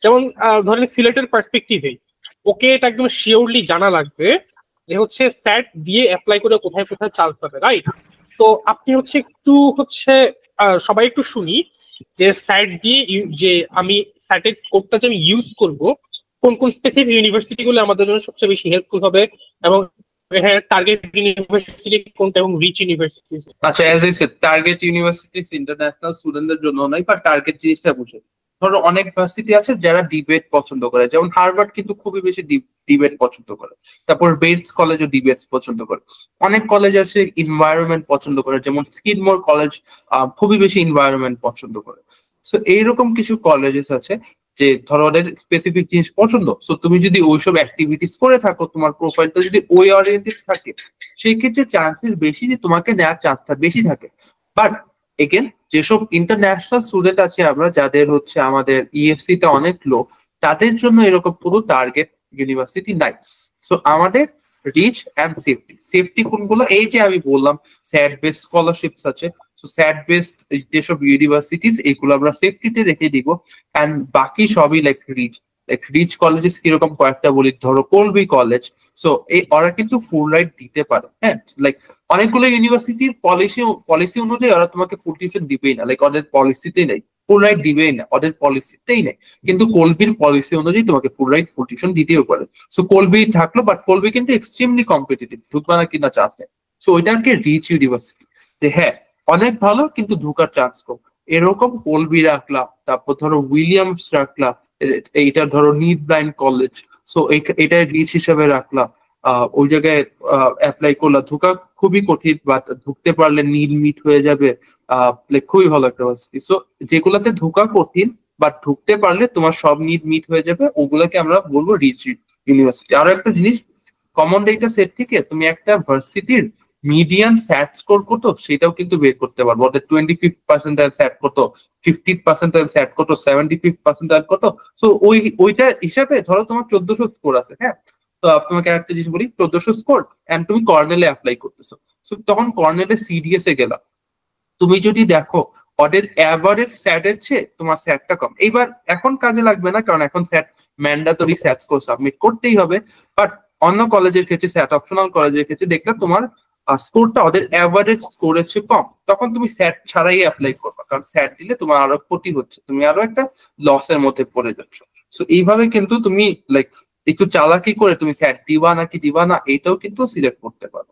যেমন ধরেন সিলেটের পার্সপেক্টিভে ওকে এটা একদম শিওরলি জানা লাগবে যে হচ্ছে স্যাট দিয়ে অ্যাপ্লাই করে কোথায় কোথায় চান্স পাবে, রাইট? তো আপনি হচ্ছে একটু হচ্ছে সবাই একটু শুনি যে স্যাট দিয়ে যে আমি স্যাটের স্কোরটা যে আমি ইউজ করব কোন কোন স্পেসিফিক ইউনিভার্সিটি গুলো আমাদের জন্য সবচেয়ে বেশি হেল্পফুল হবে, এবং হ্যাঁ টার্গেট ইউনিভার্সিটি কোনটা এবং রিচ ইউনিভার্সিটি। আচ্ছা, as I said, target universities international স্টুডেন্টদের জন্য নয়, বা টার্গেট জিনিসটা বুঝে। ধরো অনেক ভার্সিটি আছে যারা ডিবেট পছন্দ করে, যেমন হার্ভার্ড কিন্তু খুবই বেশি ডিবেট পছন্দ করে। তারপর বেটস কলেজও ডিবেটস পছন্দ করে। অনেক কলেজ আছে এনভায়রনমেন্ট পছন্দ করে, যেমন স্কিডমোর কলেজ খুবই বেশি এনভায়রনমেন্ট পছন্দ করে। সো এইরকম কিছু কলেজেস আছে যে ধরো ওদের স্পেসিফিক জিনিস পছন্দ। সো তুমি যদি ওইসব অ্যাক্টিভিটিস করে থাকো, তোমার প্রোফাইলটা যদি ওই ওরিয়েন্টেড থাকে, সেই ক্ষেত্রে চান্সেস বেশি যে তোমাকে নেওয়ার চান্সটা বেশি থাকে। বাট এগেন, যেসব ইন্টারন্যাশনাল স্টুডেন্ট আছে আমরা, যাদের হচ্ছে আমাদের ইএফসি তে অনেক লো, তাদের জন্য এরকম কোনো টার্গেট ইউনিভার্সিটি নাই। সো আমাদের রিচ অ্যান্ড সেফটি, সেফটি কোনগুলো? এই যে আমি বললাম, স্যাট বেস স্কলারশিপস আছে। সো স্যাট বেস যেসব ইউনিভার্সিটিস, এগুলো আমরা সেফটিতে রেখে দিব। অ্যান্ড বাকি সবই লাইক রিচ কলেজেস কিরকম কয়েকটা বলি, ধরো কলবি কলেজ। সো এই ওরা কিন্তু ফুল রাইড দিতে পারে, হ্যাঁ। লাইক অনেকগুলো ইউনিভার্সিটির পলিসি অনুযায়ী ওরা তোমাকে ফুল টিউশন দিবেই না, লাইক ওদের পলিসিতেই নেই, ফুল রাইড দিবেই না, ওদের পলিসিতেই নেই। কিন্তু কলবির পলিসি অনুযায়ী তোমাকে ফুল রাইড ফুল টিউশন দিতেও পারে। সো কলবি থাকলো, বাট কলবি কিন্তু এক্সট্রিমলি কম্পিটিটিভ, ঢুকবা না কিনা চান্স নেই। সো ওইটাকে রিচ ইউনিভার্সিটি, যে হ্যাঁ অনেক ভালো কিন্তু ঢুকার চান্স কম, এরকম কলবি রাখলাম। তারপর ধরো উইলিয়ামস রাখলাম, এইটা ধরো নিট ব্লাইন্ড কলেজ। সো এটা রিচ হিসাবে রাখলাম। ওই জায়গায় অ্যাপ্লাই করলে ঢোকা খুবই কঠিন, বা ঢুকতে পারলে নীল মিট হয়ে যাবে। খুবই ভালো একটা ভার্সিটি। সো যেগুলাতে ঢোকা কঠিন বা ঢুকতে পারলে তোমার সব নিড মিট হয়ে যাবে, ওগুলাকে আমরা বলবো রিচ ইউনিভার্সিটি। আরো একটা জিনিস, কমন ডেটা সেট থেকে তুমি একটা ভার্সিটির মিডিয়ান স্যাট স্কোর কত সেটাও কিন্তু বের করতে পারবো। ওদের 25% স্যাট কত, 50% স্যাট কত, 75% কত। সো ওইটা হিসাবে ধরো তোমার 1400 স্কোর আছে, হ্যাঁ। তো তোমাকে একটা জিনিস বলি, 1400 স্কোর এন্ড তুমি কর্নেলে অ্যাপ্লাই করতেছো। সো তখন কর্নেলে সিডিএস এ গেলাম, তুমি যদি দেখো ওদের অ্যাভারেজ স্যাট এর চেয়ে তোমার স্যাটটা কম। এইবার এখন কাজে লাগবে না, কারণ এখন স্যাট ম্যান্ডাটরি স্যাট স্কোর সাবমিট করতেই হবে। বাট অন্য কলেজের ক্ষেত্রে, স্যাট অপশনাল কলেজের ক্ষেত্রে দেখলে তোমার স্কোরটা ওদের অ্যাভারেজ স্কোরের চেয়ে কম, তখন তুমি স্যাট ছাড়াই অ্যাপ্লাই করবে, কারণ স্যাট দিলে তোমার আরো ক্ষতি হচ্ছে, তুমি আরো একটা লসের মধ্যে পড়ে যাচ্ছ। সো এইভাবে কিন্তু তুমি লাইক একটু চালাকি করে তুমি স্যাট দিবা নাকি দিবা না, এটাও কিন্তু সিলেক্ট করতে পারো।